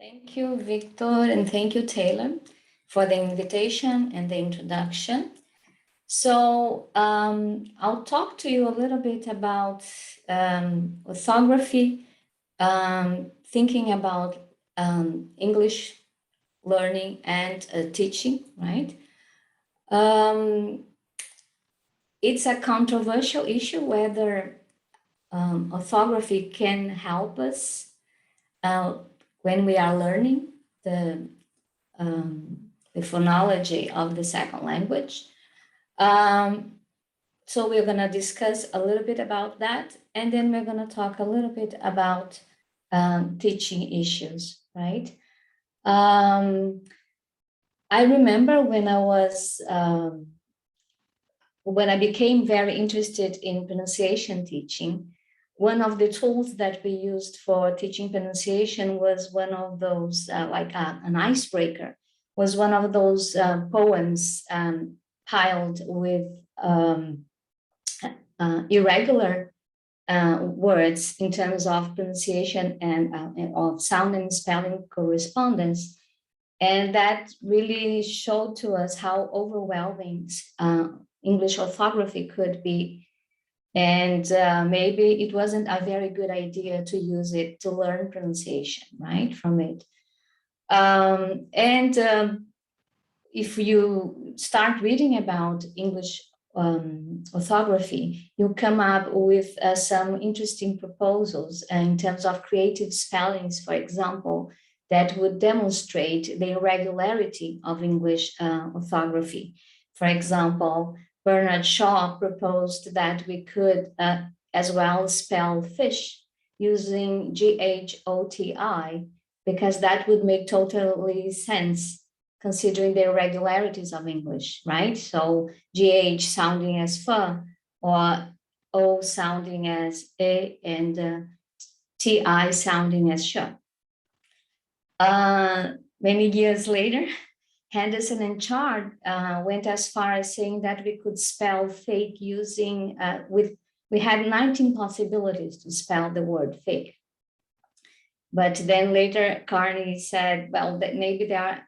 Thank you, Victor, and thank you, Taylor, for the invitation and the introduction. So I'll talk to you a little bit about orthography, thinking about English learning and teaching, right? It's a controversial issue whether orthography can help us when we are learning the phonology of the second language. So we're going to discuss a little bit about that, and then we're going to talk a little bit about teaching issues, right? I remember when I became very interested in pronunciation teaching, one of the tools that we used for teaching pronunciation was one of those, like an icebreaker, was one of those poems piled with irregular words in terms of pronunciation and of sound and spelling correspondence. And that really showed to us how overwhelming English orthography could be. And maybe it wasn't a very good idea to use it to learn pronunciation, right, from it. If you start reading about English orthography, you come up with some interesting proposals in terms of creative spellings, for example, that would demonstrate the irregularity of English orthography. For example, Bernard Shaw proposed that we could as well spell fish using GHOTI, because that would make totally sense considering the irregularities of English, right? So GH sounding as F, or O sounding as E, and TI sounding as sh. Many years later, Henderson and Chard went as far as saying that we could spell fake using, we had 19 possibilities to spell the word fake. But then later Carney said, well, that maybe they are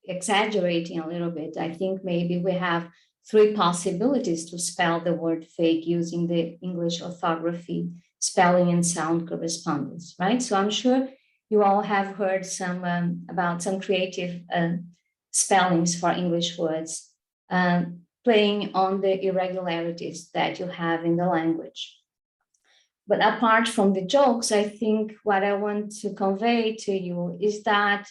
exaggerating a little bit. I think maybe we have 3 possibilities to spell the word fake using the English orthography spelling and sound correspondence, right? So I'm sure you all have heard some about some creative spellings for English words, playing on the irregularities that you have in the language. But apart from the jokes, I think what I want to convey to you is that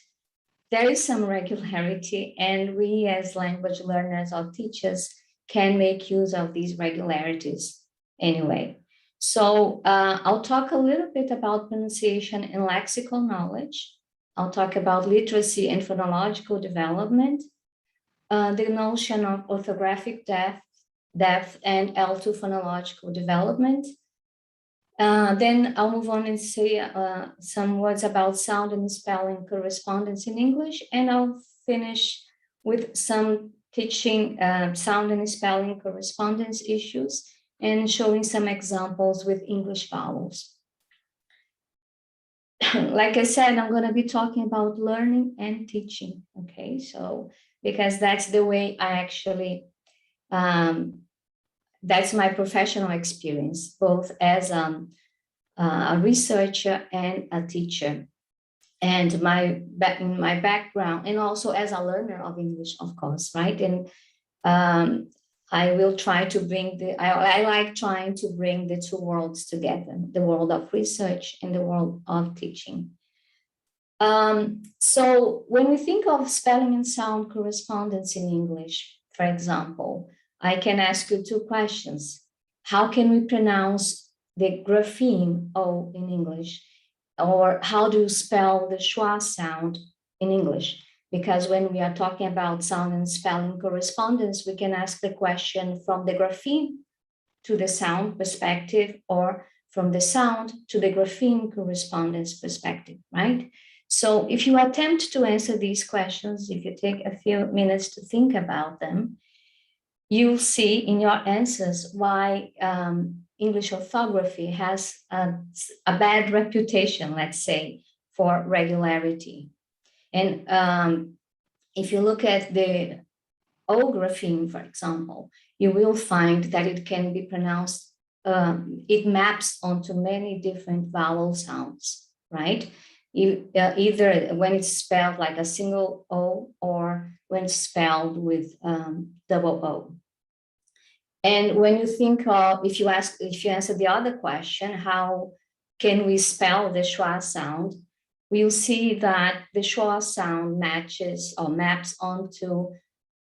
there is some regularity, and we as language learners or teachers can make use of these regularities anyway. So I'll talk a little bit about pronunciation and lexical knowledge. I'll talk about literacy and phonological development, the notion of orthographic depth and L2 phonological development. Then I'll move on and say some words about sound and spelling correspondence in English, and I'll finish with some teaching sound and spelling correspondence issues and showing some examples with English vowels. Like I said, I'm going to be talking about learning and teaching, okay? So, because that's the way I actually, that's my professional experience, both as a researcher and a teacher, and my background, and also as a learner of English, of course, right? And I will try to bring I like trying to bring the 2 worlds together, the world of research and the world of teaching. So when we think of spelling and sound correspondence in English, for example, I can ask you 2 questions. How can we pronounce the grapheme O in English? Or how do you spell the schwa sound in English? Because when we are talking about sound and spelling correspondence, we can ask the question from the grapheme to the sound perspective, or from the sound to the grapheme correspondence perspective, right? So if you attempt to answer these questions, if you take a few minutes to think about them, you'll see in your answers why English orthography has a bad reputation, let's say, for regularity. And if you look at the O grapheme, for example, you will find that it can be pronounced, it maps onto many different vowel sounds, right? Either when it's spelled like a single O or when it's spelled with double O. And when you think of, if you answer the other question, how can we spell the schwa sound? We'll see that the schwa sound matches or maps onto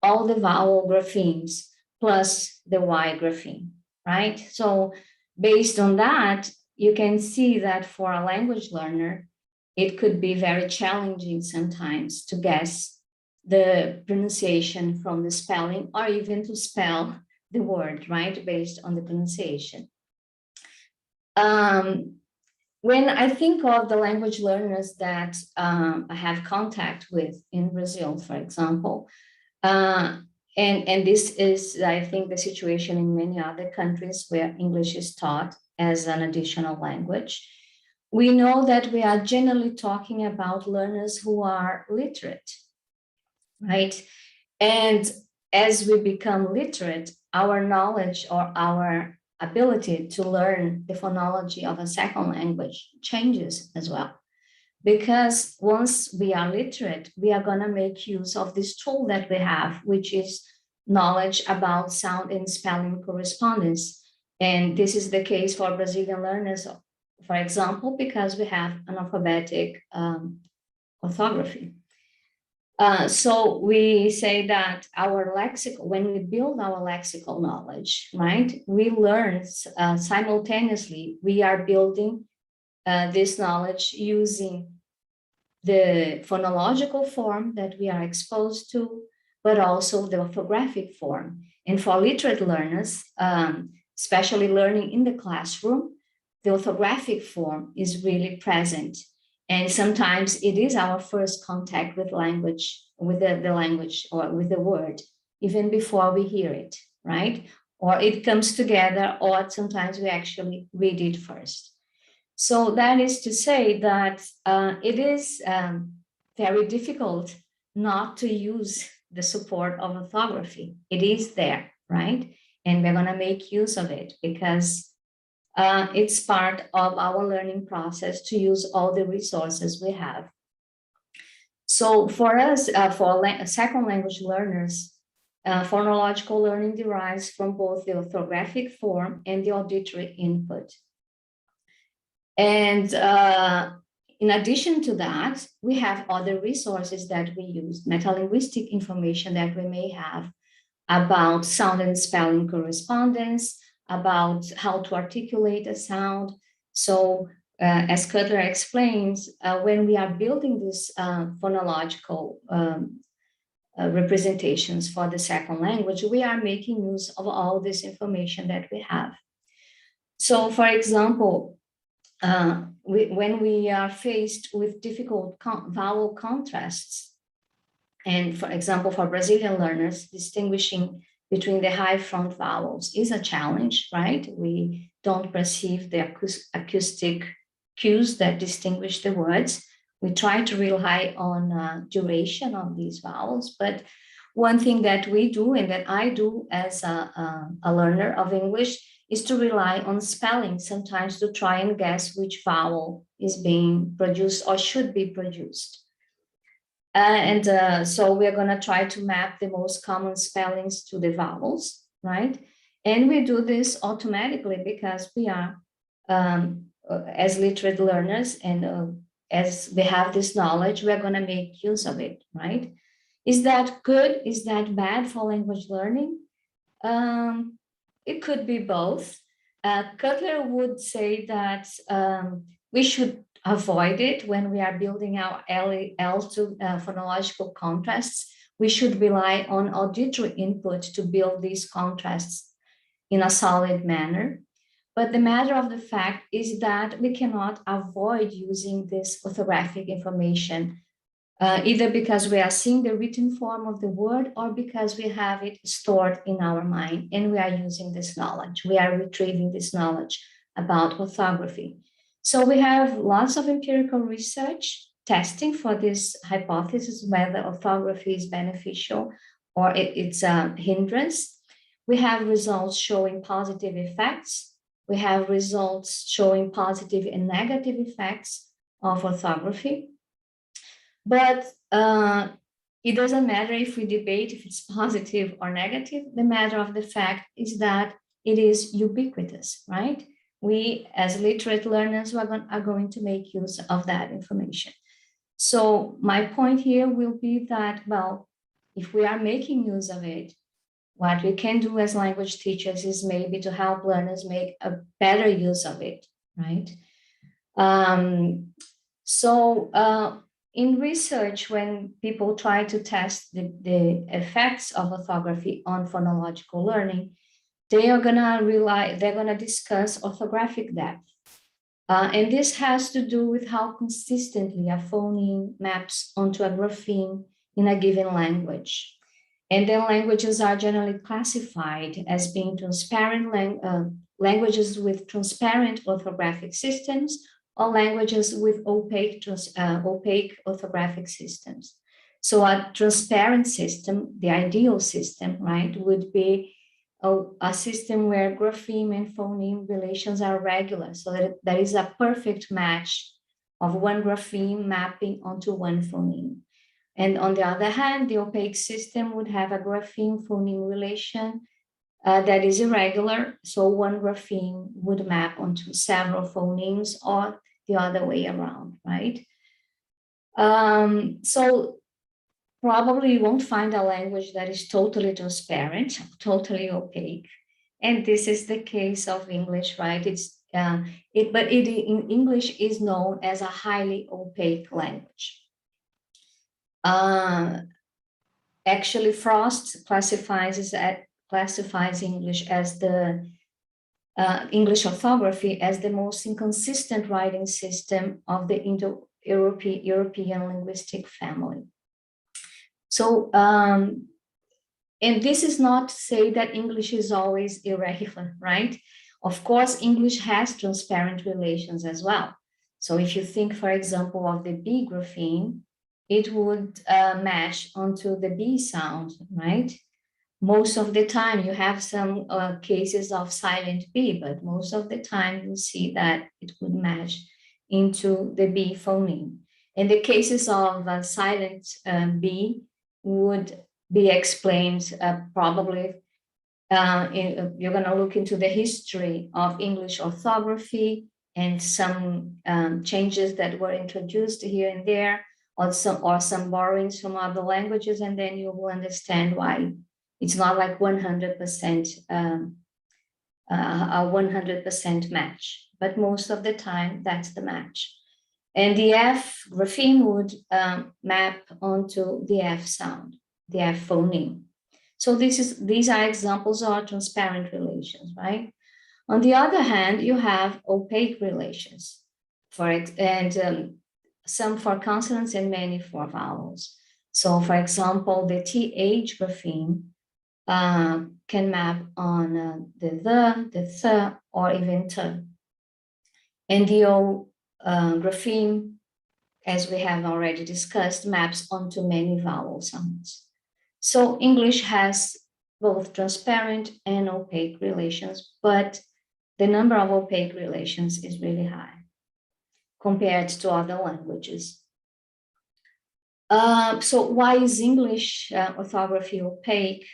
all the vowel graphemes plus the Y grapheme, right? So based on that, you can see that for a language learner, it could be very challenging sometimes to guess the pronunciation from the spelling or even to spell the word, right, based on the pronunciation. When I think of the language learners that I have contact with in Brazil, for example, and this is, I think, the situation in many other countries where English is taught as an additional language, we know that we are generally talking about learners who are literate, right? And as we become literate, our knowledge or our ability to learn the phonology of a second language changes as well. Because once we are literate, we are going to make use of this tool that we have, which is knowledge about sound and spelling correspondence. And this is the case for Brazilian learners, for example, because we have an alphabetic orthography. So we say that our lexical, when we build our lexical knowledge, right, we learn simultaneously, we are building this knowledge using the phonological form that we are exposed to, but also the orthographic form. And for literate learners, especially learning in the classroom, the orthographic form is really present. And sometimes it is our first contact with language, with the language or with the word, even before we hear it, right? Or it comes together, or sometimes we actually read it first. So that is to say that it is very difficult not to use the support of orthography. It is there, right? And we're going to make use of it because it's part of our learning process to use all the resources we have. So for us, for second language learners, phonological learning derives from both the orthographic form and the auditory input. And in addition to that, we have other resources that we use, metalinguistic information that we may have about sound and spelling correspondence, about how to articulate a sound. So as Cutler explains, when we are building these phonological representations for the second language, we are making use of all this information that we have. So for example, when we are faced with difficult vowel contrasts, and for example, for Brazilian learners, distinguishing between the high front vowels is a challenge, right? We don't perceive the acoustic cues that distinguish the words. We try to rely on duration of these vowels, but one thing that we do and that I do as a learner of English is to rely on spelling, sometimes to try and guess which vowel is being produced or should be produced. So we're going to try to map the most common spellings to the vowels, right? And we do this automatically because we are, as literate learners and as we have this knowledge, we're going to make use of it, right? Is that good? Is that bad for language learning? It could be both. Cutler would say that we should avoid it when we are building our L2 phonological contrasts. We should rely on auditory input to build these contrasts in a solid manner. But the matter of the fact is that we cannot avoid using this orthographic information, either because we are seeing the written form of the word or because we have it stored in our mind and we are using this knowledge. We are retrieving this knowledge about orthography. So we have lots of empirical research testing for this hypothesis, whether orthography is beneficial or it's a hindrance. We have results showing positive effects. We have results showing positive and negative effects of orthography. But it doesn't matter if we debate if it's positive or negative. The matter of the fact is that it is ubiquitous, right? We, as literate learners, are going to make use of that information. So my point here will be that, well, if we are making use of it, what we can do as language teachers is maybe to help learners make a better use of it, right? In research, when people try to test the effects of orthography on phonological learning, they're gonna discuss orthographic depth. And this has to do with how consistently a phoneme maps onto a grapheme in a given language. And then languages are generally classified as being transparent languages with transparent orthographic systems, or languages with opaque orthographic systems. So a transparent system, the ideal system, right, would be a system where grapheme and phoneme relations are regular, so that there is a perfect match of one grapheme mapping onto one phoneme. And on the other hand, the opaque system would have a grapheme-phoneme relation that is irregular, so one grapheme would map onto several phonemes, or the other way around, right? So probably you won't find a language that is totally transparent, totally opaque. And this is the case of English, right? In English is known as a highly opaque language. Actually, Frost classifies English as the English orthography as the most inconsistent writing system of the Indo-European linguistic family. So, and this is not to say that English is always irregular, right? Of course, English has transparent relations as well. So if you think, for example, of the B grapheme, it would match onto the B sound, right? Most of the time you have some cases of silent B, but most of the time you see that it would match into the B phoneme. And the cases of silent B would be explained probably, you're going to look into the history of English orthography and some changes that were introduced here and there, or some borrowings from other languages, and then you will understand why it's not like 100% a 100% match, but most of the time that's the match. And the F grapheme would map onto the F sound, the F phoneme. So these are examples of transparent relations, right? On the other hand, you have opaque relations, some for consonants and many for vowels. So for example, the TH grapheme can map on the th, or even t. And the O grapheme, as we have already discussed, maps onto many vowel sounds. So English has both transparent and opaque relations, but the number of opaque relations is really high compared to other languages. So why is English orthography opaque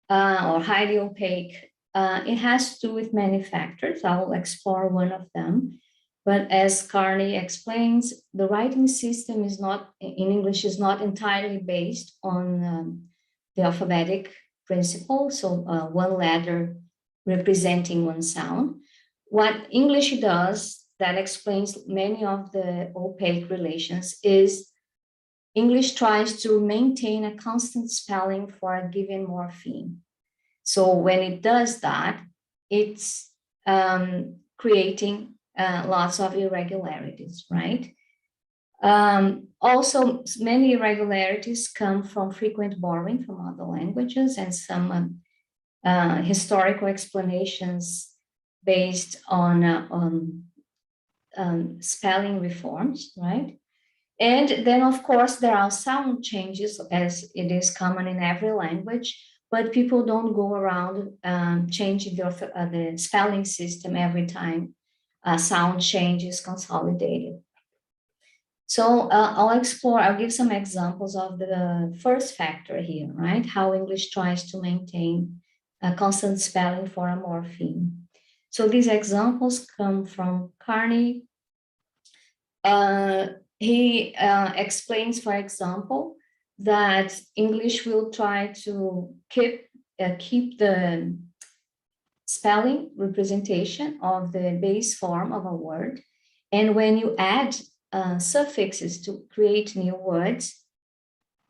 or highly opaque? It has to do with many factors. I will explore one of them. But as Carney explains, the writing system in English is not entirely based on the alphabetic principle, so one letter representing one sound. What English does that explains many of the opaque relations is English tries to maintain a constant spelling for a given morpheme. So when it does that, it's creating lots of irregularities, right? Also, many irregularities come from frequent borrowing from other languages and some historical explanations based on spelling reforms, right? And then, of course, there are sound changes, as it is common in every language, but people don't go around changing the spelling system every time sound change is consolidated. So I'll give some examples of the first factor here, right? How English tries to maintain a constant spelling for a morpheme. So these examples come from Carney. He explains, for example, that English will try to keep the spelling representation of the base form of a word. And when you add suffixes to create new words,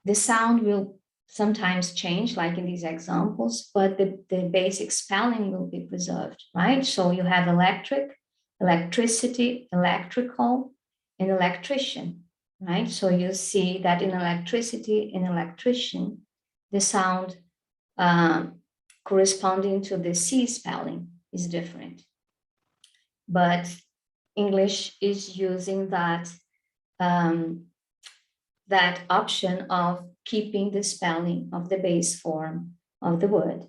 the sound will sometimes change, like in these examples, but the basic spelling will be preserved, right? So you have electric, electricity, electrical, and electrician, right? So you see that in electricity and electrician, the sound corresponding to the C spelling is different. But English is using that that option of keeping the spelling of the base form of the word.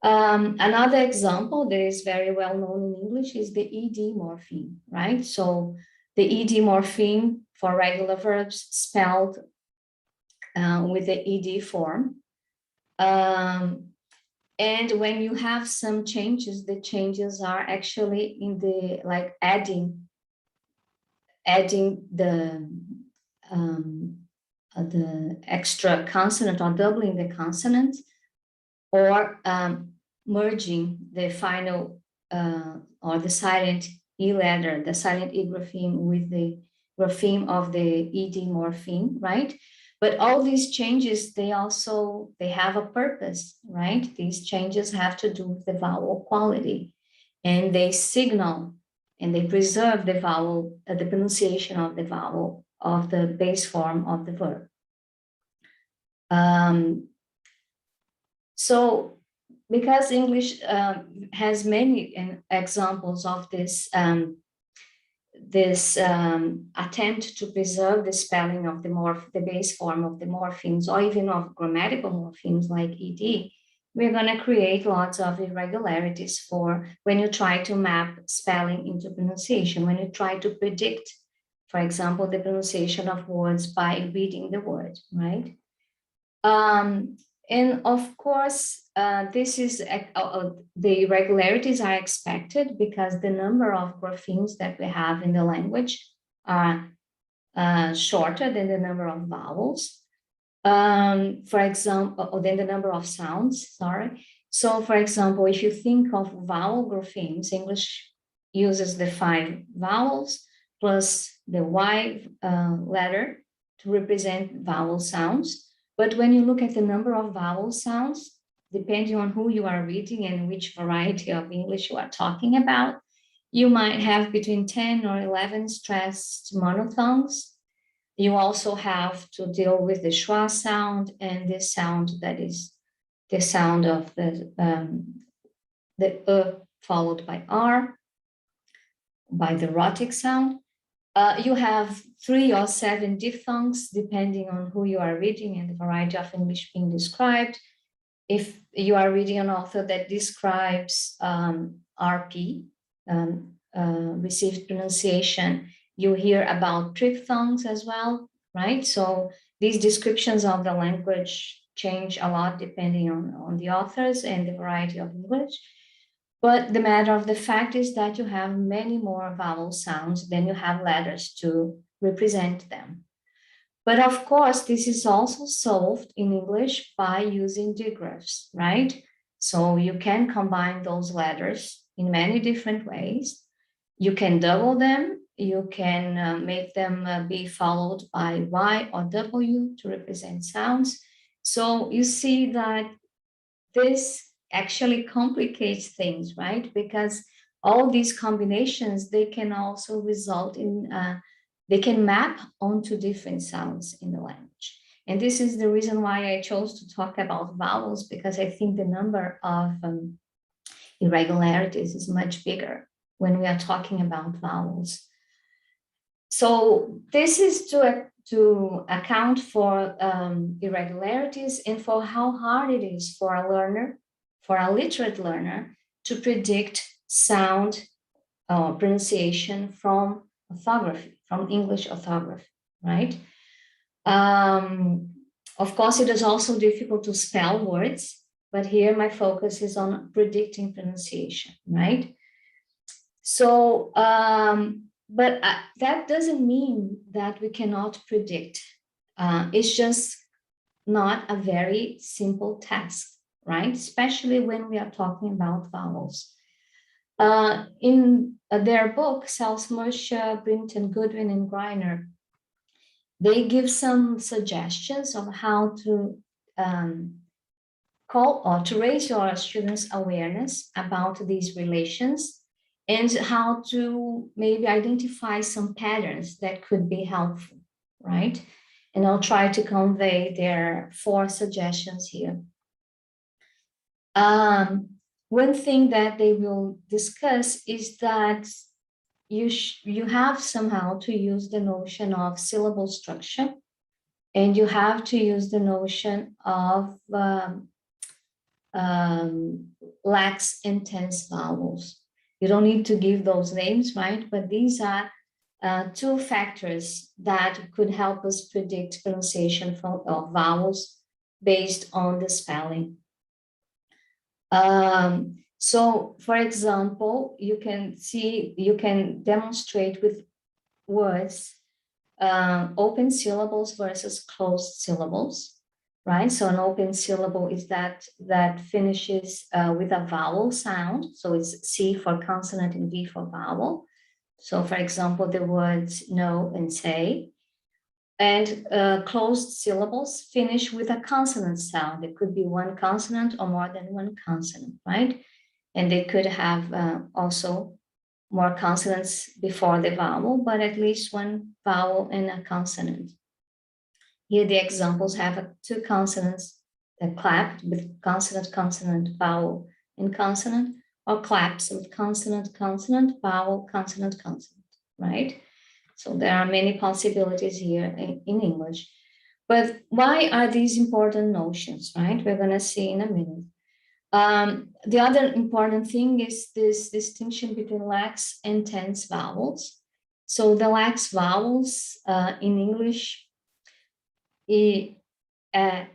Another example that is very well known in English is the ED morpheme, right? So the ED morpheme for regular verbs spelled with the ED form. And when you have some changes, the changes are actually in the, like adding the extra consonant or doubling the consonant, or merging the final or the silent E letter, the silent E grapheme with the grapheme of the ED morpheme, right? But all these changes, they have a purpose, right? These changes have to do with the vowel quality, and they signal and they preserve the vowel, the pronunciation of the vowel of the base form of the verb. So because English has many examples of this attempt to preserve the spelling of the base form of the morphemes, or even of grammatical morphemes like ED, we're going to create lots of irregularities for when you try to map spelling into pronunciation, when you try to predict, for example, the pronunciation of words by reading the word, right? And of course, this is the irregularities are expected because the number of graphemes that we have in the language are shorter than the number of vowels. For example, or than the number of sounds, sorry. So for example, if you think of vowel graphemes, English uses the 5 vowels plus the Y letter to represent vowel sounds. But when you look at the number of vowel sounds, depending on who you are reading and which variety of English you are talking about, you might have between 10 or 11 stressed monophthongs. You also have to deal with the schwa sound and the sound that is the sound of the followed by R, by the rhotic sound. You have 3 or 7 diphthongs, depending on who you are reading and the variety of English being described. If you are reading an author that describes RP, received pronunciation, you hear about triphthongs as well, right? So these descriptions of the language change a lot depending on the authors and the variety of English. But the matter of the fact is that you have many more vowel sounds than you have letters to represent them. But of course, this is also solved in English by using digraphs, right? So you can combine those letters in many different ways. You can double them. You can make them be followed by Y or W to represent sounds. So you see that this actually complicates things, right? Because all these combinations, they can also result in, they can map onto different sounds in the language. And this is the reason why I chose to talk about vowels, because I think the number of irregularities is much bigger when we are talking about vowels. So this is to account for irregularities and for how hard it is for a learner, for a literate learner, to predict sound pronunciation from orthography, from English orthography, right? Of course, it is also difficult to spell words, but here my focus is on predicting pronunciation, right? So, but that doesn't mean that we cannot predict. It's just not a very simple task, right? Especially when we are talking about vowels. In their book, Salzmersha, Brinton, Goodwin, and Greiner, they give some suggestions of how to call or to raise your students' awareness about these relations and how to maybe identify some patterns that could be helpful, right? And I'll try to convey their 4 suggestions here. One thing that they will discuss is that you have somehow to use the notion of syllable structure, and you have to use the notion of lax and tense vowels. You don't need to give those names, right? But these are 2 factors that could help us predict pronunciation of vowels based on the spelling. So, for example, you can demonstrate with words open syllables versus closed syllables, right? So an open syllable is that finishes with a vowel sound. So it's C for consonant and V for vowel. So for example, the words know and say. And closed syllables finish with a consonant sound. It could be one consonant or more than one consonant, right? And they could have also more consonants before the vowel, but at least one vowel and a consonant. Here the examples have 2 consonants that clap with consonant, consonant, vowel, and consonant, or claps with consonant, consonant, vowel, consonant, consonant, right? So there are many possibilities here in English. But why are these important notions, right? We're going to see in a minute. The other important thing is this distinction between lax and tense vowels. So the lax vowels in English, I, A,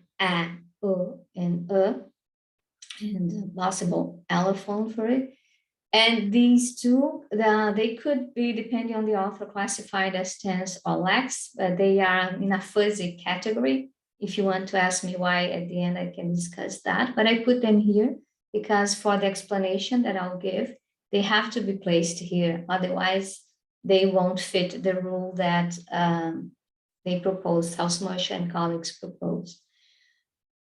U, and and possible allophone for it. And these 2, they could be, depending on the author, classified as tense or lax, but they are in a fuzzy category. If you want to ask me why, at the end, I can discuss that. But I put them here because for the explanation that I'll give, they have to be placed here. Otherwise, they won't fit the rule that they proposed, Salzmersha and colleagues proposed.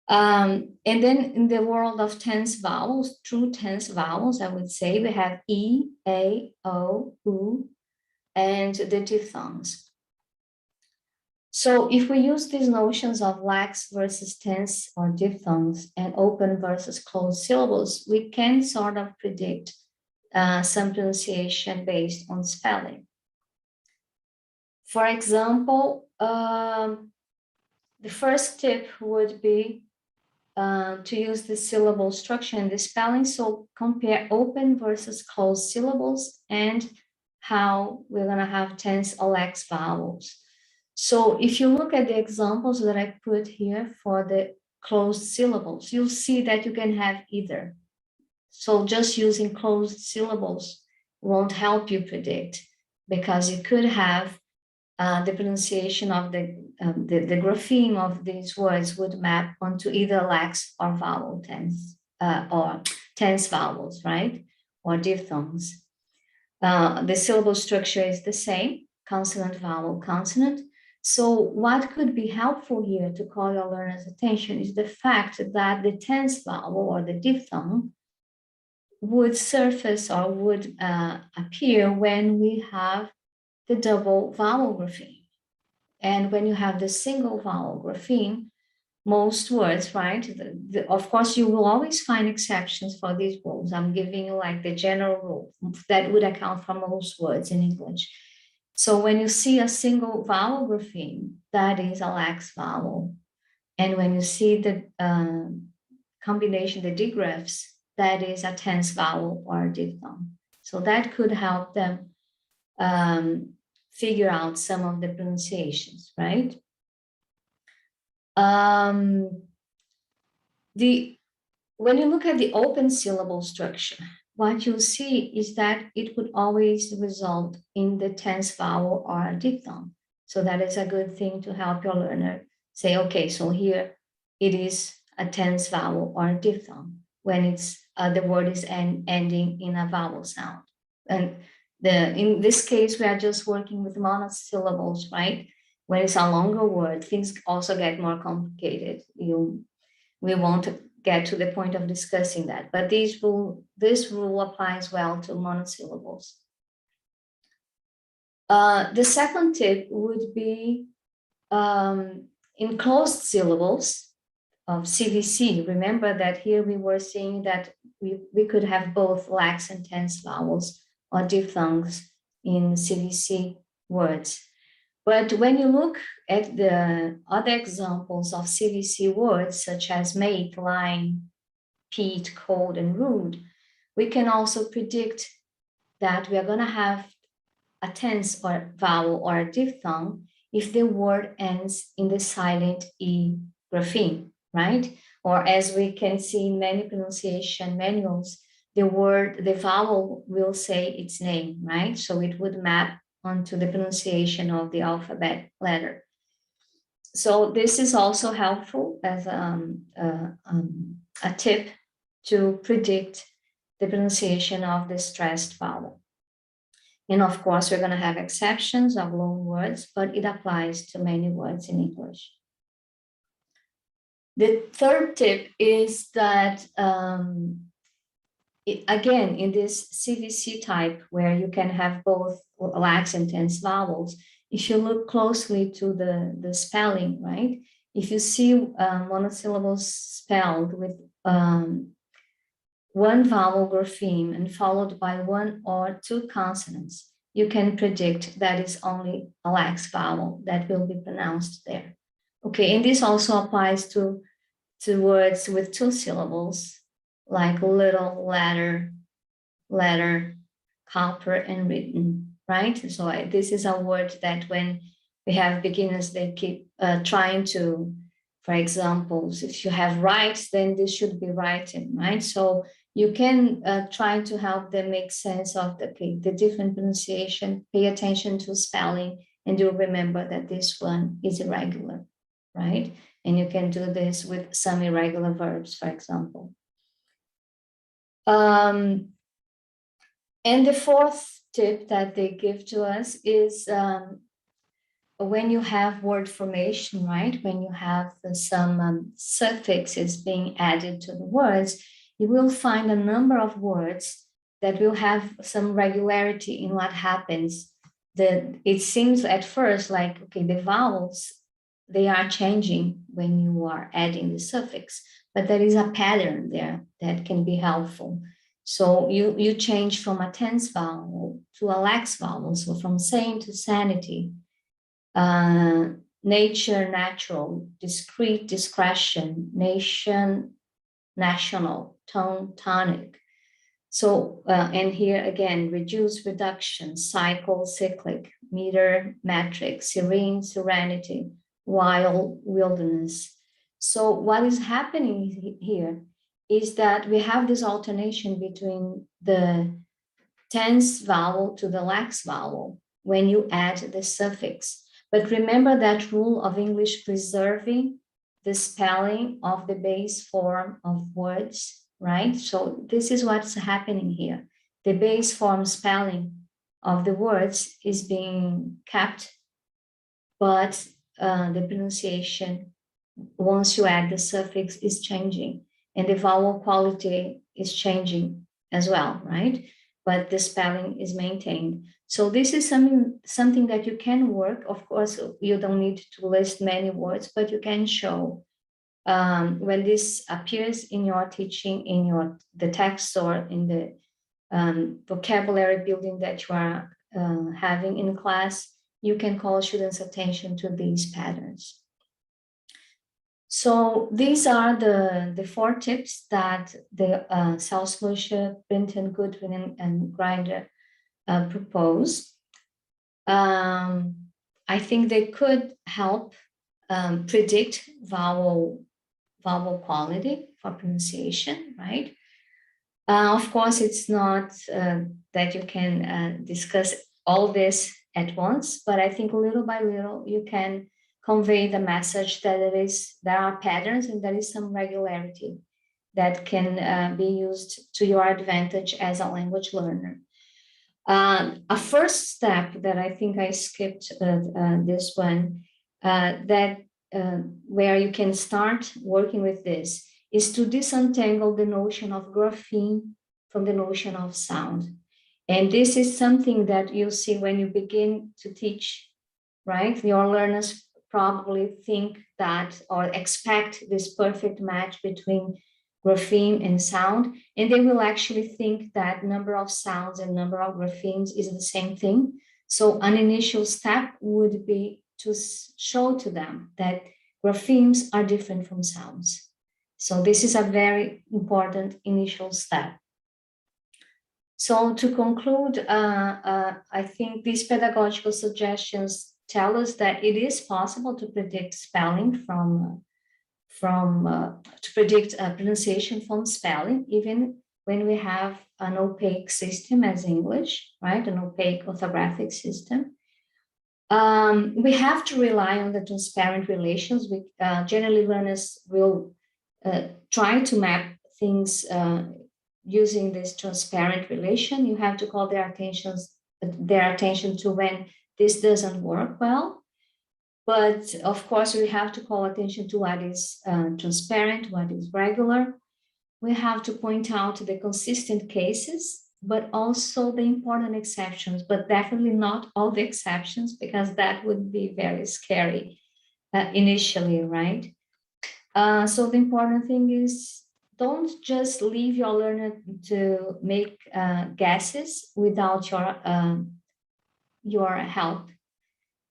And then in the world of tense vowels, true tense vowels, I would say we have E, A, O, U, and the diphthongs. So if we use these notions of lax versus tense or diphthongs and open versus closed syllables, we can sort of predict some pronunciation based on spelling. For example, the first tip would be to use the syllable structure and the spelling. So compare open versus closed syllables and how we're going to have tense or lax vowels. So if you look at the examples that I put here for the closed syllables, you'll see that you can have either. So just using closed syllables won't help you predict, because you could have the pronunciation of the grapheme of these words would map onto either lax or vowel tense or tense vowels, right? Or diphthongs. The syllable structure is the same, consonant, vowel, consonant. So what could be helpful here to call your learner's attention is the fact that the tense vowel or the diphthong would surface or would appear when we have the double vowel grapheme. And when you have the single vowel grapheme, most words, right? Of course, you will always find exceptions for these rules. I'm giving you like the general rule that would account for most words in English. So when you see a single vowel grapheme, that is a lax vowel. And when you see the combination, the digraphs, that is a tense vowel or diphthong. So that could help them figure out some of the pronunciations, right? When you look at the open syllable structure, what you'll see is that it would always result in the tense vowel or a diphthong. So that is a good thing to help your learner say, okay, so here it is a tense vowel or a diphthong when it's the word is ending in a vowel sound. And in this case, we are just working with monosyllables, right? When it's a longer word, things also get more complicated. We won't get to the point of discussing that, but this rule applies well to monosyllables. The second tip would be in closed syllables of CVC. Remember that here we were saying that we could have both lax and tense vowels or diphthongs in CVC words. But when you look at the other examples of CVC words, such as mate, line, peat, cold, and rude, we can also predict that we are going to have a tense or vowel or a diphthong if the word ends in the silent E grapheme, right? Or as we can see in many pronunciation manuals, the vowel will say its name, right? So it would map onto the pronunciation of the alphabet letter. So this is also helpful as a tip to predict the pronunciation of the stressed vowel. And of course, we're going to have exceptions of loan words, but it applies to many words in English. The third tip is that again, in this CVC type, where you can have both lax and tense vowels, if you look closely to the spelling, right? If you see monosyllables spelled with one vowel grapheme and followed by one or two consonants, you can predict that is only a lax vowel that will be pronounced there. Okay, and this also applies to words with two syllables, like little, letter, copper, and written, right? So this is a word that when we have beginners, they keep trying to, for example, if you have write, then this should be written, right? So you can try to help them make sense of the different pronunciation, pay attention to spelling, and you'll remember that this one is irregular, right? And you can do this with some irregular verbs, for example. And the fourth tip that they give to us is when you have word formation, right? When you have some suffixes being added to the words, you will find a number of words that will have some regularity in what happens. It seems at first like, okay, the vowels, they are changing when you are adding the suffix, but there is a pattern there that can be helpful. So you change from a tense vowel to a lax vowel, so from sane to sanity, nature, natural, discrete, discretion, nation, national, tone, tonic. So, and here again, reduce, reduction, cycle, cyclic, meter, metric, serene, serenity, wild, wilderness. So what is happening here is that we have this alternation between the tense vowel to the lax vowel when you add the suffix. But remember that rule of English preserving the spelling of the base form of words, right? So this is what's happening here. The base form spelling of the words is being kept, but the pronunciation, once you add the suffix, is changing, and the vowel quality is changing as well, right? But the spelling is maintained. So this is something that you can work. Of course, you don't need to list many words, but you can show when this appears in your teaching, in the text or in the vocabulary building that you are having in class, you can call students' attention to these patterns. So these are the 4 tips that the Salzburger, Brinton, Goodwin, and Grinder propose. I think they could help predict vowel quality for pronunciation, right? Of course, it's not that you can discuss all this at once, but I think little by little you can convey the message that there are patterns and there is some regularity that can be used to your advantage as a language learner. A first step that I think I skipped this one, where you can start working with this, is to disentangle the notion of graphene from the notion of sound. And this is something that you see when you begin to teach, right? Your learners probably think that or expect this perfect match between grapheme and sound, and they will actually think that number of sounds and number of graphemes is the same thing. So an initial step would be to show to them that graphemes are different from sounds. So this is a very important initial step. So to conclude, I think these pedagogical suggestions tell us that it is possible to predict spelling to predict pronunciation from spelling, even when we have an opaque system as English, right? An opaque orthographic system. We have to rely on the transparent relations. Generally, learners will try to map things using this transparent relation. You have to call their attention to when this doesn't work well. But of course, we have to call attention to what is transparent, what is regular. We have to point out the consistent cases, but also the important exceptions, but definitely not all the exceptions, because that would be very scary initially, right? So the important thing is, don't just leave your learner to make guesses without your help.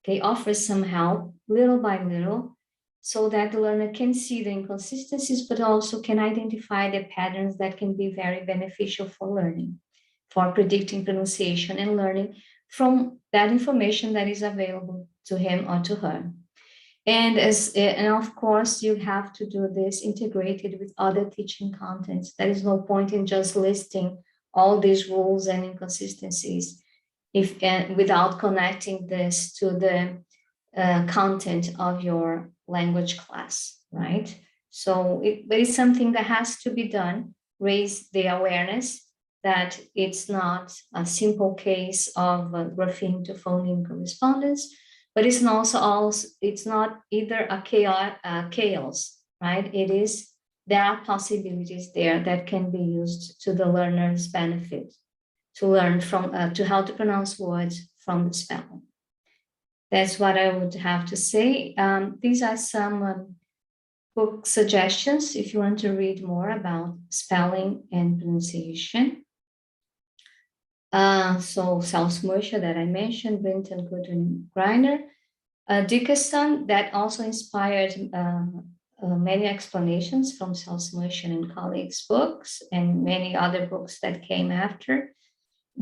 Okay, offer some help little by little so that the learner can see the inconsistencies, but also can identify the patterns that can be very beneficial for learning, for predicting pronunciation and learning from that information that is available to him or to her. And of course, you have to do this integrated with other teaching contents. There is no point in just listing all these rules and inconsistencies without connecting this to the content of your language class, right? So but it's something that has to be done, raise the awareness that it's not a simple case of grapheme to phoneme correspondence, but it's not either a chaos, right? There are possibilities there that can be used to the learner's benefit, to learn to how to pronounce words from the spelling. That's what I would have to say. These are some book suggestions if you want to read more about spelling and pronunciation. So Salzburger that I mentioned, Brinton, Goodwin, Grinder, Dickerson, that also inspired many explanations from Salzburger and colleagues' books and many other books that came after.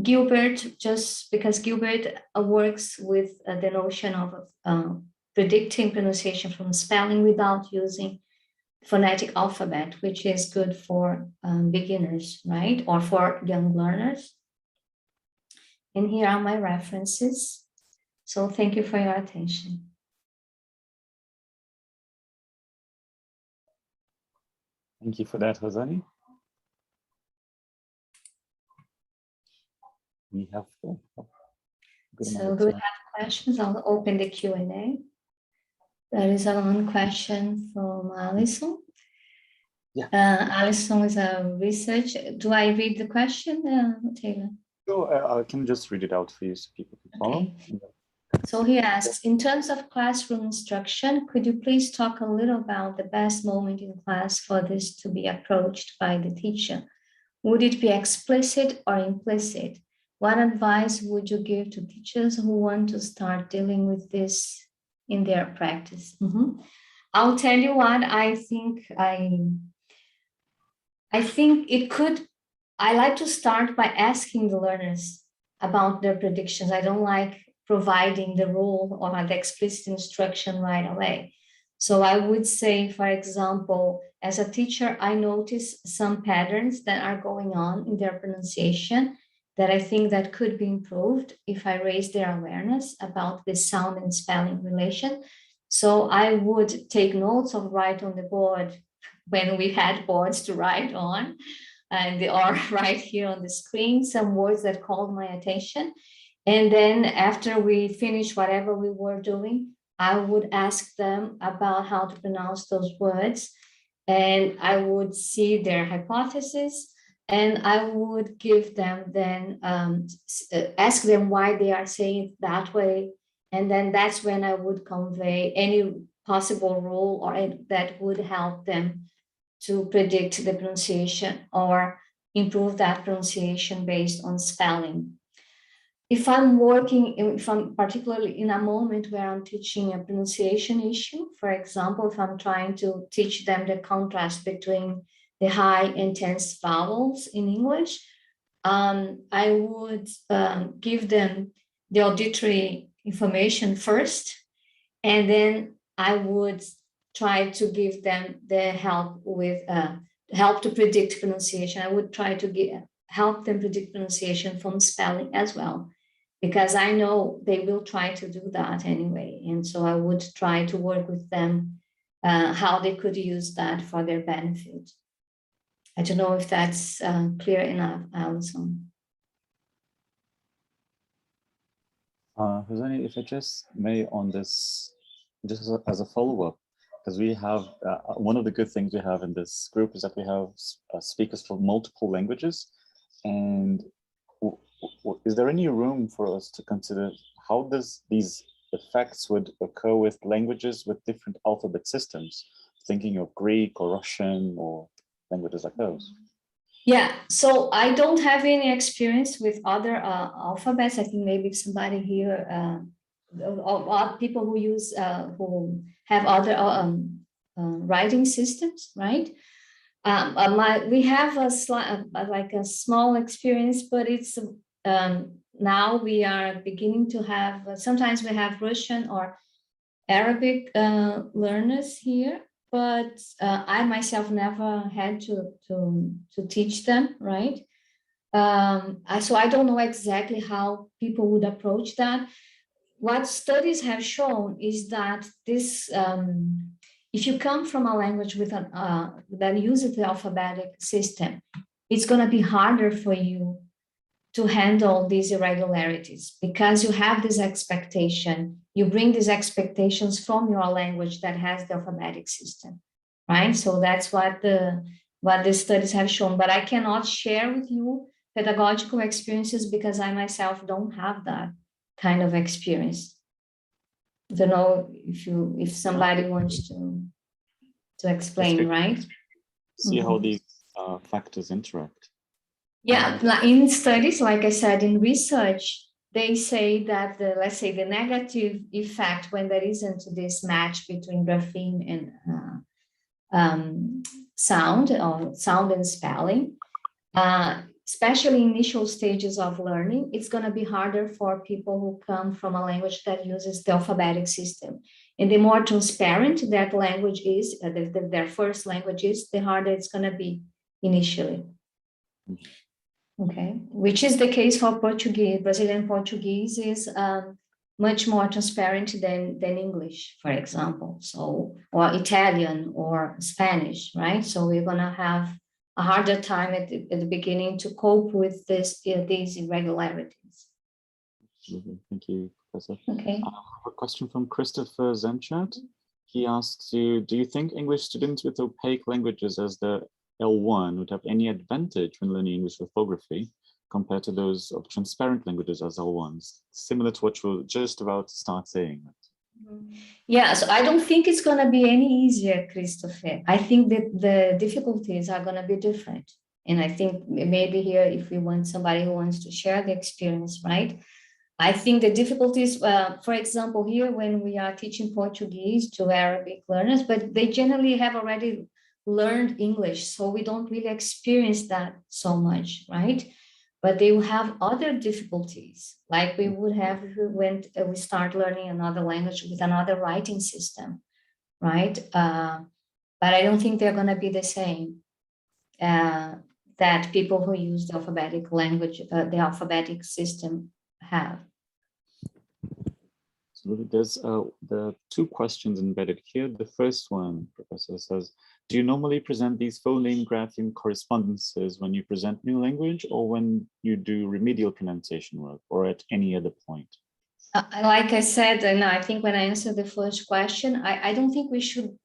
Gilbert, just because Gilbert works with the notion of predicting pronunciation from spelling without using phonetic alphabet, which is good for beginners, right? Or for young learners. And here are my references. So thank you for your attention. Thank you for that, Rosane. We have so do we have questions? I'll open the Q&A. There is one question from Alison. Yeah. Alison is a research. Do I read the question, Taylor? Sure, I can just read it out for you so people can follow. Okay. So he asks, in terms of classroom instruction, could you please talk a little about the best moment in class for this to be approached by the teacher? Would it be explicit or implicit? what advice would you give to teachers who want to start dealing with this in their practice? I'll tell you what I think. I think it could. I like to start by asking the learners about their predictions. I don't like providing the rule or the explicit instruction right away. So I would say, for example, as a teacher, I notice some patterns that are going on in their pronunciation that I think that could be improved if I raise their awareness about the sound and spelling relation. So I would take notes or write on the board when we had boards to write on, and they are right here on the screen, some words that called my attention. And then after we finish whatever we were doing, I would ask them about how to pronounce those words, and I would see their hypothesis, and I would give them then, ask them why they are saying it that way. And then that's when I would convey any possible rule or that would help them to predict the pronunciation or improve that pronunciation based on spelling. If I'm particularly in a moment where I'm teaching a pronunciation issue, for example, if I'm trying to teach them the contrast between the high and tense vowels in English, I would give them the auditory information first, and then I would try to give them the help with help to predict pronunciation. I would try to help them predict pronunciation from spelling as well, because I know they will try to do that anyway. And so I would try to work with them how they could use that for their benefit. I don't know if that's clear enough, Alison. Rosane, if I just may on this, just as a follow-up, because we have, one of the good things we have in this group is that we have speakers from multiple languages. And is there any room for us to consider how these effects would occur with languages with different alphabet systems, thinking of Greek or Russian or languages like those? Yeah, so I don't have any experience with other alphabets. I think maybe somebody here, people who use, who have other writing systems, right? We have like a small experience, but it's now we are beginning to have, sometimes we have Russian or Arabic learners here, but I myself never had to teach them, right? So I don't know exactly how people would approach that. What studies have shown is that this, if you come from a language with that uses the alphabetic system, it's going to be harder for you to handle these irregularities because you have this expectation. You bring these expectations from your language that has the alphabetic system, right? So that's what the studies have shown. But I cannot share with you pedagogical experiences because I myself don't have that kind of experience. I don't know if somebody wants to explain, right? See how these factors interact. Yeah, in studies, like I said, in research, they say that let's say the negative effect when there isn't this match between grapheme and sound and spelling, especially initial stages of learning, it's going to be harder for people who come from a language that uses the alphabetic system. And the more transparent that language is, their first language is, the harder it's going to be initially. Okay, which is the case for Portuguese. Brazilian Portuguese is much more transparent than English, for example. So, or Italian or Spanish, right? So we're going to have a harder time at the beginning to cope with these irregularities. Thank you, Professor. Okay. I have a question from Christopher Zenchat. He asks you, do you think English students with opaque languages as the L1 would have any advantage when learning English orthography compared to those of transparent languages as L1s, similar to what you were just about to start saying? Yeah, so I don't think it's going to be any easier, Christopher. I think that the difficulties are going to be different. And I think maybe here, if we want somebody who wants to share the experience, right? I think the difficulties, for example, here when we are teaching Portuguese to Arabic learners, but they generally have already learned English, so we don't really experience that so much, right? But they will have other difficulties, like we would have when we start learning another language with another writing system, right? But I don't think they're going to be the same that people who use the alphabetic language, the alphabetic system have. So there's the two questions embedded here. The first one, Professor, says, do you normally present these phoneme grapheme correspondences when you present new language or when you do remedial pronunciation work or at any other point? Like I said, and I think when I answered the first question, I don't think we should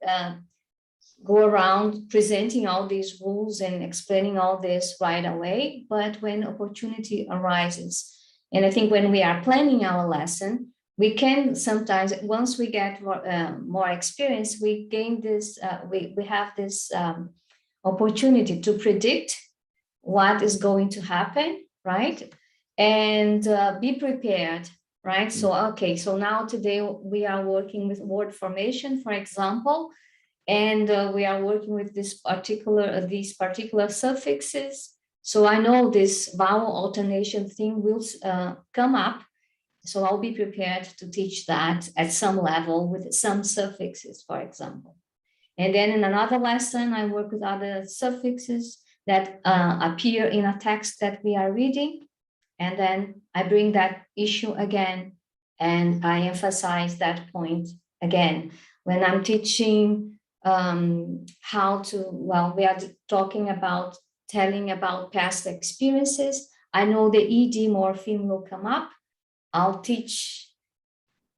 go around presenting all these rules and explaining all this right away, but when opportunity arises. And I think when we are planning our lesson, we can sometimes, once we get more experience, we gain this, we have this opportunity to predict what is going to happen, right? And be prepared, right? So, okay, so now today we are working with word formation, for example, and we are working with these particular suffixes. So I know this vowel alternation thing will come up. So I'll be prepared to teach that at some level with some suffixes, for example. And then in another lesson, I work with other suffixes that appear in a text that we are reading. And then I bring that issue again, and I emphasize that point again. When I'm teaching how to, well, we are talking about telling about past experiences. I know the ED morpheme will come up. I'll teach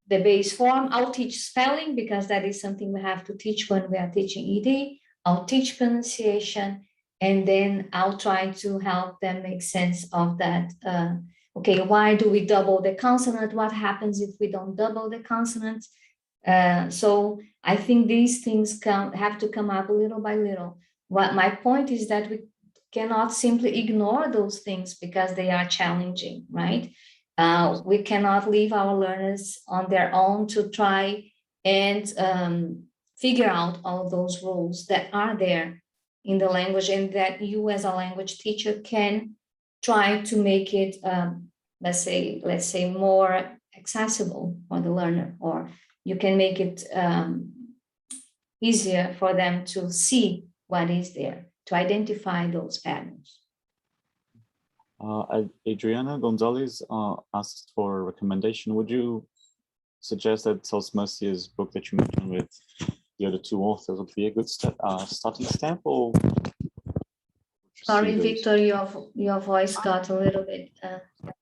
the base form. I'll teach spelling because that is something we have to teach when we are teaching ED. I'll teach pronunciation, and then I'll try to help them make sense of that. Okay, why do we double the consonant? What happens if we don't double the consonant? So I think these things have to come up little by little. What my point is that we cannot simply ignore those things because they are challenging, right? We cannot leave our learners on their own to try and figure out all those rules that are there in the language, and that you as a language teacher can try to make it, let's say more accessible for the learner, or you can make it easier for them to see what is there, to identify those patterns. Adriana Gonzalez asked for a recommendation. Would you suggest that Sals Mercier's book that you mentioned with the other two authors would be a good starting stamp, or? Sorry, Victor, your voice got a little bit.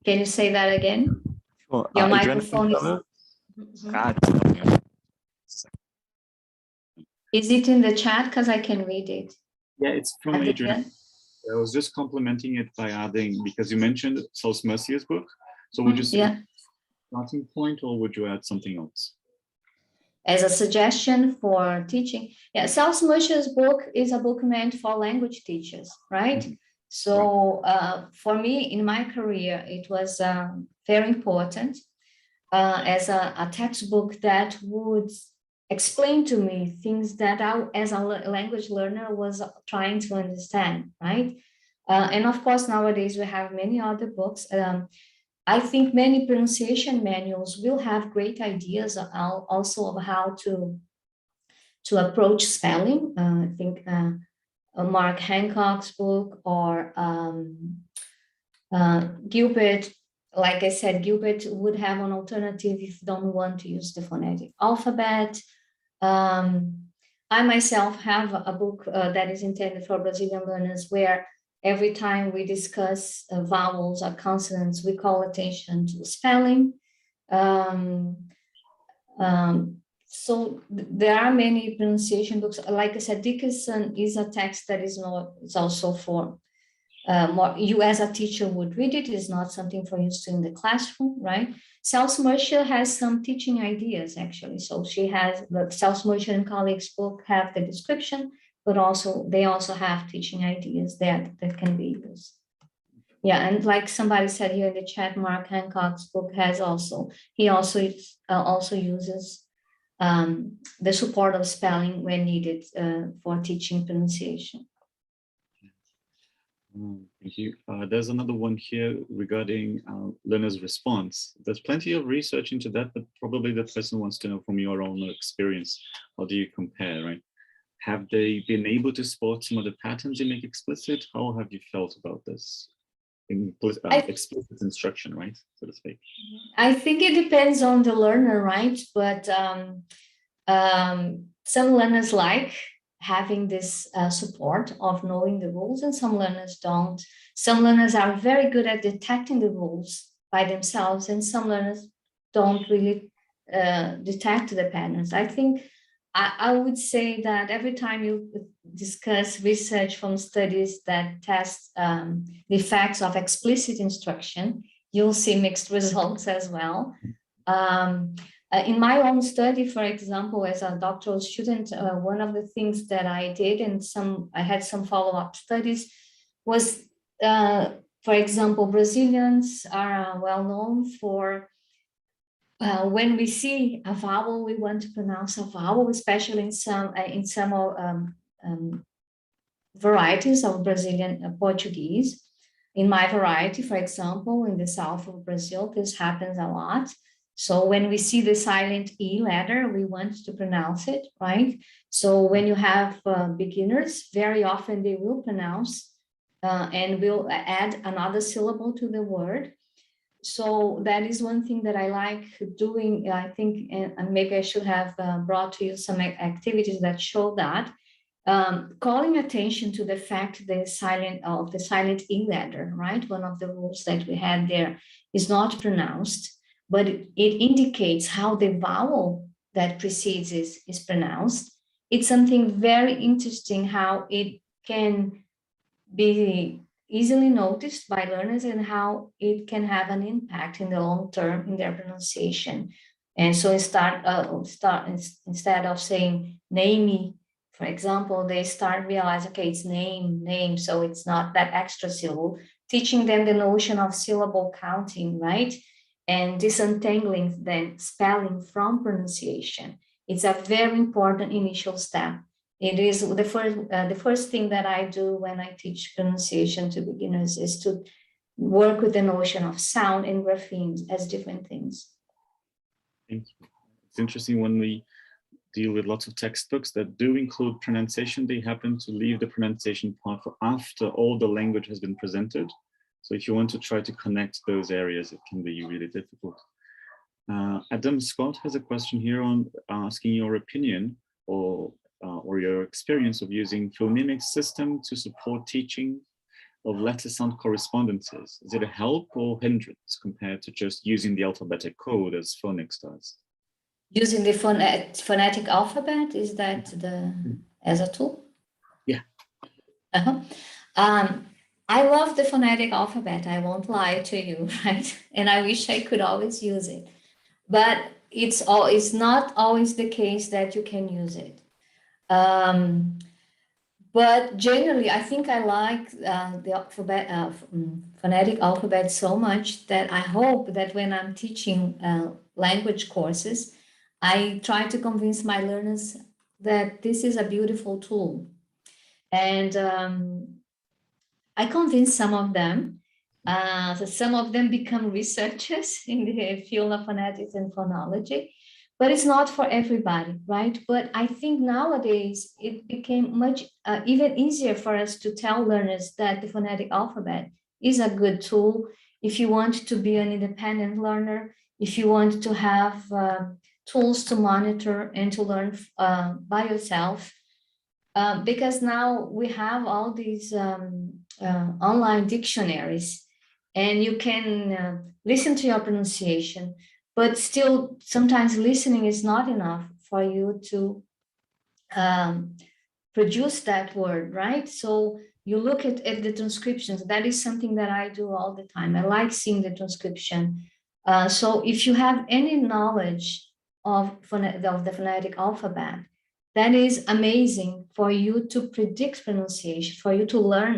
Can you say that again? Sure. Your microphone is it in the chat? Because I can read it. Yeah, it's from Adriana. I was just complimenting it by adding, because you mentioned Sals Mercier's book. So would you say starting point, or would you add something else? As a suggestion for teaching, yeah, Sals Mercier's book is a book meant for language teachers, right? Mm-hmm. So for me, in my career, it was very important as a textbook that would explain to me things that I, as a language learner, was trying to understand, right? And of course, nowadays we have many other books. I think many pronunciation manuals will have great ideas also of how to approach spelling. I think Mark Hancock's book, or Gilbert, like I said, Gilbert would have an alternative if you don't want to use the phonetic alphabet. I myself have a book that is intended for Brazilian learners, where every time we discuss vowels or consonants, we call attention to spelling. So there are many pronunciation books. Like I said, Dickinson is a text that is also for more, you as a teacher would read it. It's not something for you to in the classroom, right? Sals Mercier has some teaching ideas, actually. So she has the Sals Mercier and colleagues book have the description, but also they also have teaching ideas that can be used. Yeah, and like somebody said here in the chat, Mark Hancock's book has also, he also uses the support of spelling when needed for teaching pronunciation. Thank you. There's another one here regarding learners' response. There's plenty of research into that, but probably the person wants to know from your own experience, how do you compare, right? Have they been able to spot some of the patterns you make explicit? How have you felt about this? Explicit instruction, right, so to speak. I think it depends on the learner, right? But some learners like having this support of knowing the rules, and some learners don't. Some learners are very good at detecting the rules by themselves, and some learners don't really detect the patterns. I think I would say that every time you discuss research from studies that test the effects of explicit instruction, you'll see mixed results as well. In my own study, for example, as a doctoral student, one of the things that I did, and I had some follow-up studies, was, for example, Brazilians are well known for when we see a vowel, we want to pronounce a vowel, especially in some varieties of Brazilian Portuguese. In my variety, for example, in the south of Brazil, this happens a lot. So when we see the silent E letter, we want to pronounce it, right? So when you have beginners, very often they will pronounce and will add another syllable to the word. So that is one thing that I like doing, I think, and maybe I should have brought to you some activities that show that. Calling attention to the fact the silent E letter, right? One of the rules that we had there is not pronounced, but it indicates how the vowel that precedes is pronounced. It's something very interesting how it can be easily noticed by learners and how it can have an impact in the long term in their pronunciation. And so instead of saying namey, for example, they start realizing, okay, it's name, so it's not that extra syllable, teaching them the notion of syllable counting, right? And disentangling then spelling from pronunciation. It's a very important initial step. It is the first thing that I do when I teach pronunciation to beginners is to work with the notion of sound and graphemes as different things. Thank you. It's interesting when we deal with lots of textbooks that do include pronunciation, they happen to leave the pronunciation part for after all the language has been presented. So if you want to try to connect those areas, it can be really difficult. Adam Scott has a question here on asking your opinion or your experience of using phonemic system to support teaching of letter sound correspondences. Is it a help or hindrance compared to just using the alphabetic code as phonics does? Using the phonetic alphabet, is that as a tool? Yeah. I love the phonetic alphabet, I won't lie to you, right? And I wish I could always use it. But it's not always the case that you can use it. But generally, I think I like the phonetic alphabet so much that I hope that when I'm teaching language courses, I try to convince my learners that this is a beautiful tool. And I convince some of them. So some of them become researchers in the field of phonetics and phonology, but it's not for everybody, right? But I think nowadays it became much even easier for us to tell learners that the phonetic alphabet is a good tool if you want to be an independent learner, if you want to have tools to monitor and to learn by yourself. Because now we have all these online dictionaries, and you can listen to your pronunciation, but still sometimes listening is not enough for you to produce that word, right? So you look at the transcriptions. That is something that I do all the time. I like seeing the transcription. So if you have any knowledge of the phonetic alphabet, that is amazing for you to predict pronunciation, for you to learn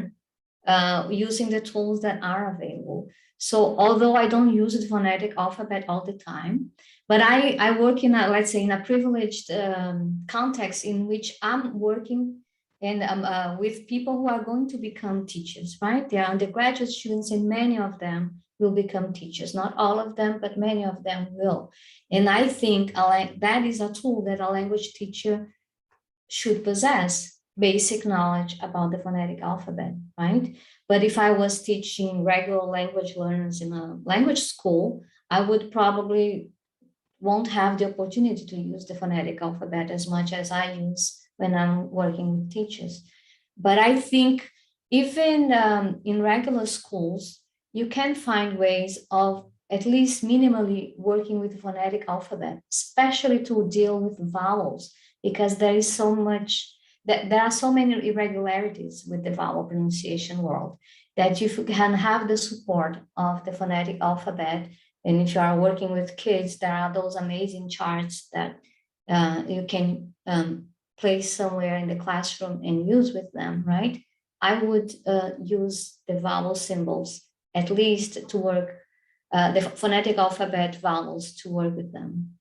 using the tools that are available. So although I don't use the phonetic alphabet all the time, but I work in a, let's say, in a privileged context in which I'm working and with people who are going to become teachers, right? They are undergraduate students and many of them will become teachers. Not all of them, but many of them will. And I think that is a tool that a language teacher should possess, basic knowledge about the phonetic alphabet, right? But if I was teaching regular language learners in a language school, I would probably won't have the opportunity to use the phonetic alphabet as much as I use when I'm working with teachers. But I think even in regular schools, you can find ways of at least minimally working with the phonetic alphabet, especially to deal with vowels, because there is so much, that there are so many irregularities with the vowel pronunciation world that you can have the support of the phonetic alphabet. And if you are working with kids, there are those amazing charts that you can place somewhere in the classroom and use with them, right? I would use the vowel symbols, at least to work, the phonetic alphabet vowels to work with them.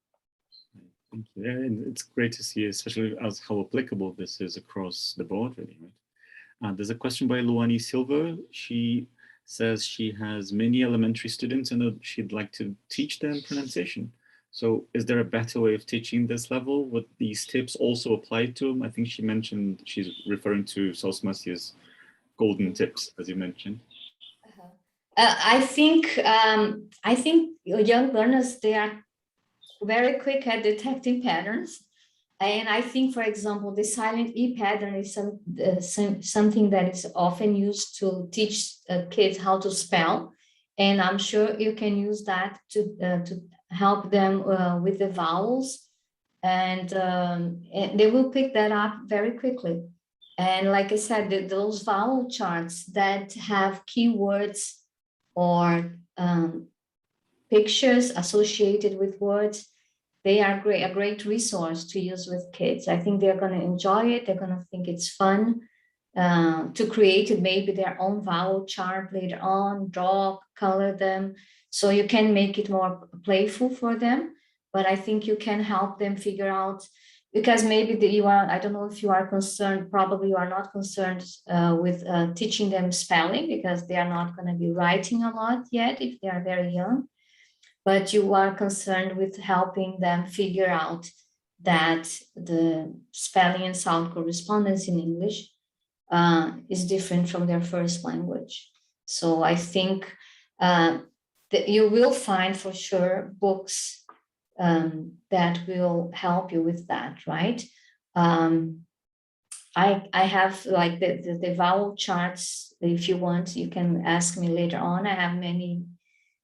Thank you. Yeah, and it's great to see, especially as how applicable this is across the board, really, right? There's a question by Rosane Silveira. She says she has many elementary students and she'd like to teach them pronunciation. So is there a better way of teaching this level? Would these tips also apply to them? I think she mentioned she's referring to Salsmasia's golden tips, as you mentioned. I think young learners, they are very quick at detecting patterns. And I think, for example, the silent E pattern is something that is often used to teach kids how to spell. And I'm sure you can use that to help them with the vowels. And they will pick that up very quickly. And like I said, those vowel charts that have keywords or pictures associated with words, they are a great resource to use with kids. I think they're going to enjoy it. They're going to think it's fun to create maybe their own vowel chart later on, draw, color them. So you can make it more playful for them. But I think you can help them figure out, because maybe you are, I don't know if you are concerned, probably you are not concerned with teaching them spelling, because they are not going to be writing a lot yet if they are very young. But you are concerned with helping them figure out that the spelling and sound correspondence in English is different from their first language. So I think that you will find for sure books that will help you with that, right? I have like the vowel charts. If you want, you can ask me later on. I have many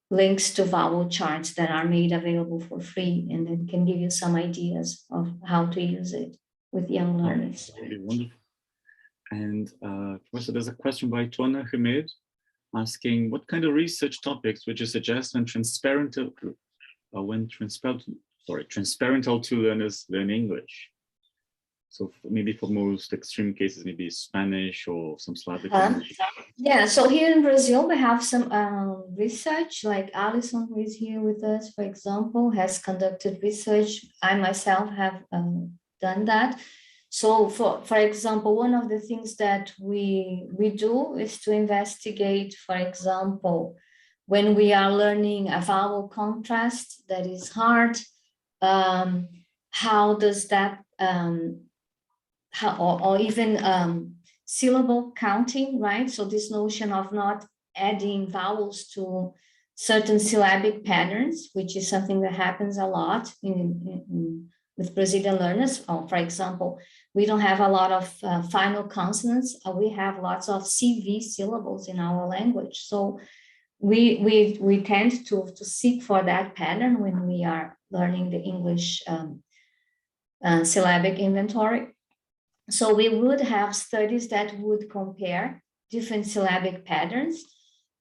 links to vowel charts that are made available for free, and then can give you some ideas of how to use it with young learners. That would be wonderful. And Professor, there's a question by Tuana Hamed asking, what kind of research topics would you suggest when transparental to learners learn English? So maybe for most extreme cases, maybe Spanish or some Slavic language. Yeah, so here in Brazil, we have some research, like Alison, who is here with us, for example, has conducted research. I myself have done that. So for example, one of the things that we do is to investigate, for example, when we are learning a vowel contrast that is hard, how does that, or even syllable counting, right? So this notion of not adding vowels to certain syllabic patterns, which is something that happens a lot with Brazilian learners. For example, we don't have a lot of final consonants. We have lots of CV syllables in our language. So we tend to seek for that pattern when we are learning the English syllabic inventory. So we would have studies that would compare different syllabic patterns.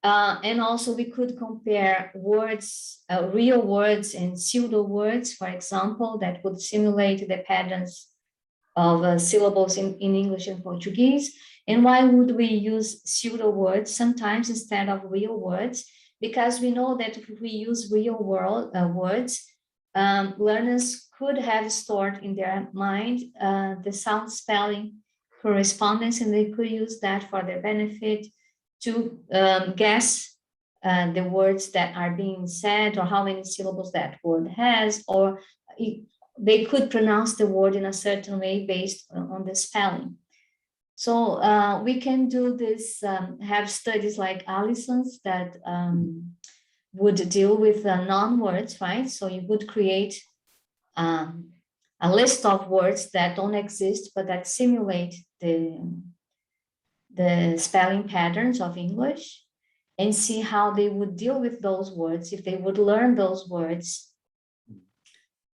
And also we could compare words, real words and pseudo words, for example, that would simulate the patterns syllables in English and Portuguese. And why would we use pseudo words sometimes instead of real words? Because we know that if we use real words, learners could have stored in their mind the sound spelling correspondence, and they could use that for their benefit to guess the words that are being said or how many syllables that word has, or they could pronounce the word in a certain way based on the spelling. So we can do this, have studies like Allison's that would deal with non-words, right? So you would create a list of words that don't exist, but that simulate the spelling patterns of English, and see how they would deal with those words, if they would learn those words,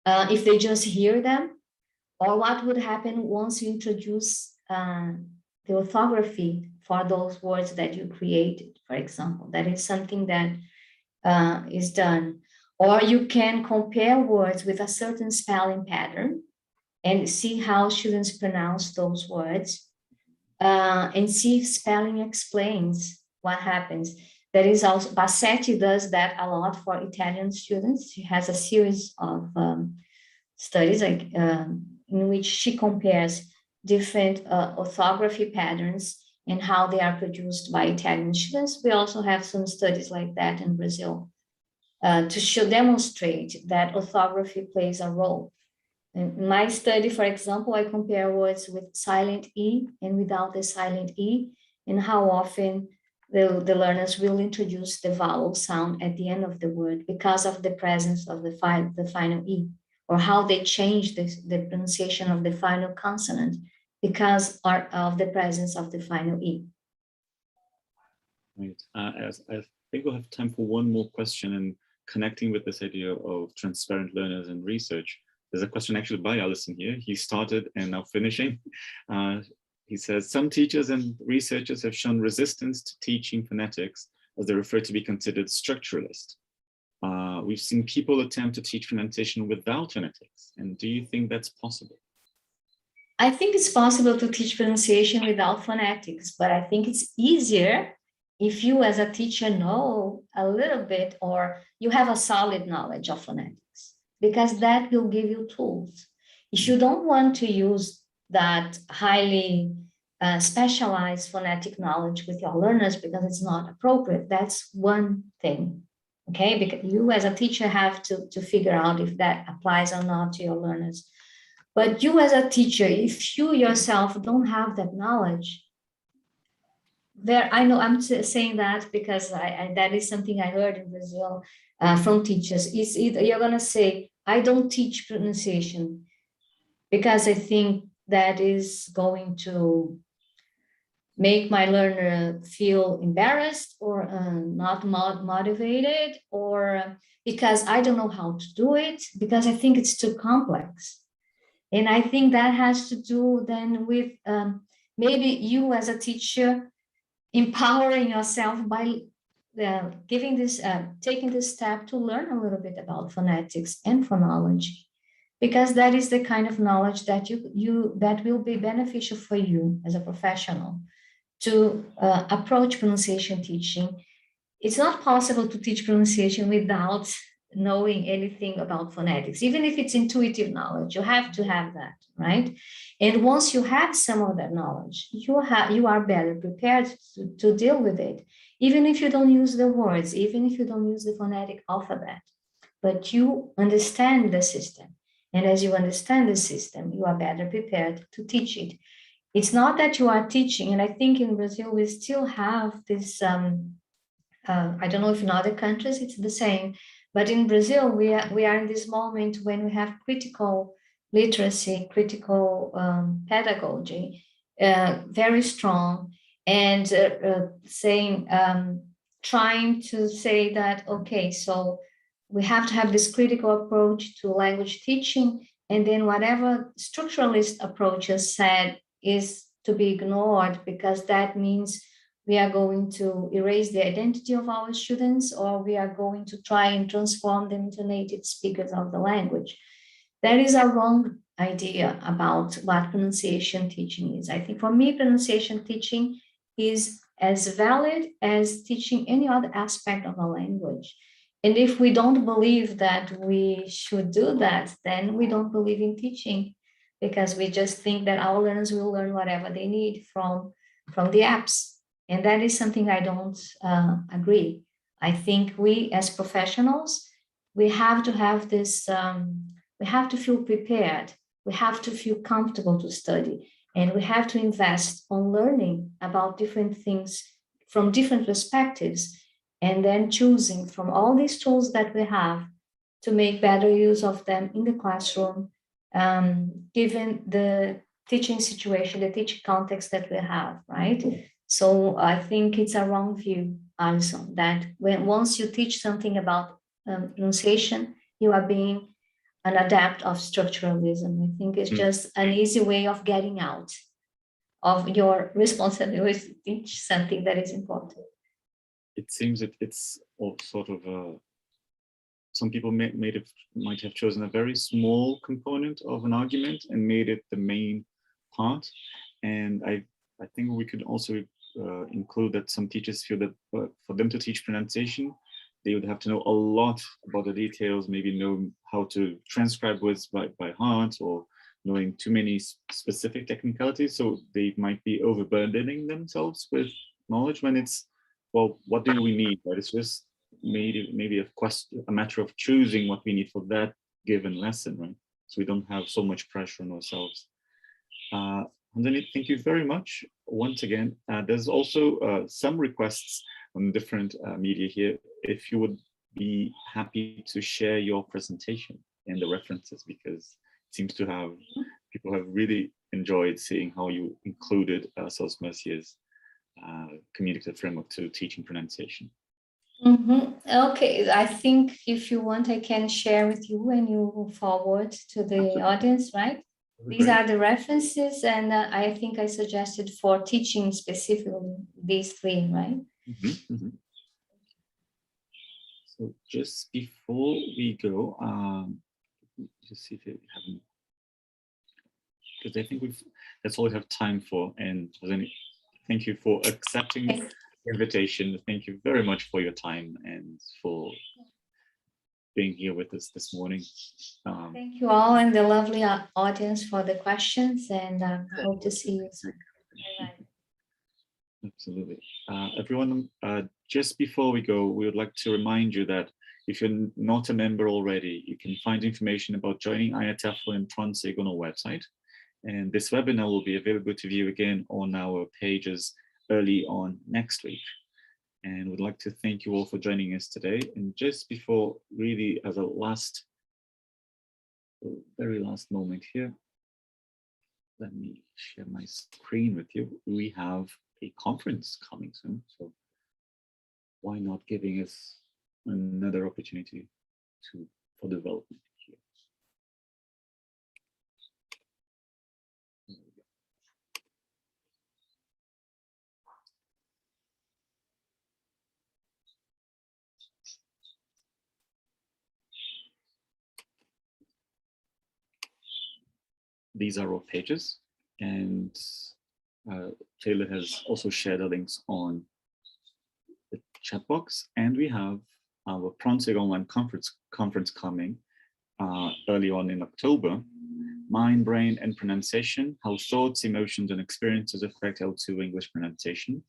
if they just hear them, or what would happen once you introduce the orthography for those words that you created, for example. That is something that is done. Or you can compare words with a certain spelling pattern and see how students pronounce those words, and see if spelling explains what happens. That is also, Bassetti does that a lot for Italian students. She has a series of studies in which she compares different orthography patterns and how they are produced by Italian students. We also have some studies like that in Brazil to demonstrate that orthography plays a role. In my study, for example, I compare words with silent E and without the silent E, and how often the learners will introduce the vowel sound at the end of the word because of the presence of the final E, or how they change the pronunciation of the final consonant because of the presence of the final E. Right. I think we'll have time for one more question, and connecting with this idea of transparent learners and research. There's a question actually by Allison here. He started and now finishing. He says, some teachers and researchers have shown resistance to teaching phonetics as they refer to be considered structuralist. We've seen people attempt to teach pronunciation without phonetics. And do you think that's possible? I think it's possible to teach pronunciation without phonetics, but I think it's easier if you as a teacher know a little bit, or you have a solid knowledge of phonetics, because that will give you tools. If you don't want to use that highly specialized phonetic knowledge with your learners because it's not appropriate, that's one thing, okay? Because you as a teacher have to figure out if that applies or not to your learners. But you as a teacher, if you yourself don't have that knowledge, I know I'm saying that because that is something I heard in Brazil from teachers. Is either you're going to say, I don't teach pronunciation because I think that is going to make my learner feel embarrassed or not motivated, or because I don't know how to do it, because I think it's too complex. And I think that has to do then with maybe you as a teacher empowering yourself by taking this step to learn a little bit about phonetics and phonology, because that is the kind of knowledge that that will be beneficial for you as a professional to approach pronunciation teaching. It's not possible to teach pronunciation without knowing anything about phonetics, even if it's intuitive knowledge. You have to have that, right? And once you have some of that knowledge, you are better prepared to deal with it, even if you don't use the words, even if you don't use the phonetic alphabet, but you understand the system. And as you understand the system, you are better prepared to teach it. It's not that you are teaching, and I think in Brazil we still have this, I don't know if in other countries it's the same, but in Brazil we are in this moment when we have critical literacy, critical pedagogy, very strong, and trying to say that, okay, so we have to have this critical approach to language teaching, and then whatever structuralist approaches said is to be ignored, because that means we are going to erase the identity of our students, or we are going to try and transform them into native speakers of the language. That is a wrong idea about what pronunciation teaching is. I think for me, pronunciation teaching is as valid as teaching any other aspect of a language. And if we don't believe that we should do that, then we don't believe in teaching, because we just think that our learners will learn whatever they need from the apps. And that is something I don't agree. I think we as professionals, we have to have this, we have to feel prepared. We have to feel comfortable to study. And we have to invest on learning about different things from different perspectives, and then choosing from all these tools that we have to make better use of them in the classroom, given the teaching situation, the teaching context that we have, right? So I think it's a wrong view, Alison, that once you teach something about pronunciation, you are being an adept of structuralism. I think it's just an easy way of getting out of your responsibility to teach something that is important. It seems that it's all sort of some people might have chosen a very small component of an argument and made it the main part. And I think we could also include that some teachers feel that for them to teach pronunciation, they would have to know a lot about the details, maybe know how to transcribe words by heart, or knowing too many specific technicalities. So they might be overburdening themselves with knowledge when it's, well, what do we need? Right? It's just maybe a matter of choosing what we need for that given lesson, right? So we don't have so much pressure on ourselves. Hanzani, thank you very much once again. There's also some requests on different media here. If you would be happy to share your presentation and the references, because it seems to have, people have really enjoyed seeing how you included Sauce Mercier's communicative framework to teaching pronunciation. Okay, I think if you want, I can share with you and you forward to the audience, right? These are the references, and I think I suggested for teaching specifically these three, right? So just before we go, just see if you haven't, because I think that's all we have time for. And thank you for accepting the invitation. Thank you very much for your time and for being here with us this morning. Thank you all and the lovely audience for the questions, and I hope to see you soon. Bye-bye. Absolutely. Everyone, just before we go, we would like to remind you that if you're not a member already, you can find information about joining IATEFL and PronSIG on our website. And this webinar will be available to view again on our pages early on next week. And we'd like to thank you all for joining us today. And just before, really, as a very last moment here, let me share my screen with you. We have a conference coming soon, so why not giving us another opportunity for development here. These are our pages, and Taylor has also shared the links on the chat box, and we have our PronSIG online conference coming early on in October. Mind, Brain, and Pronunciation: How Thoughts, Emotions, and Experiences Affect L2 English Pronunciation.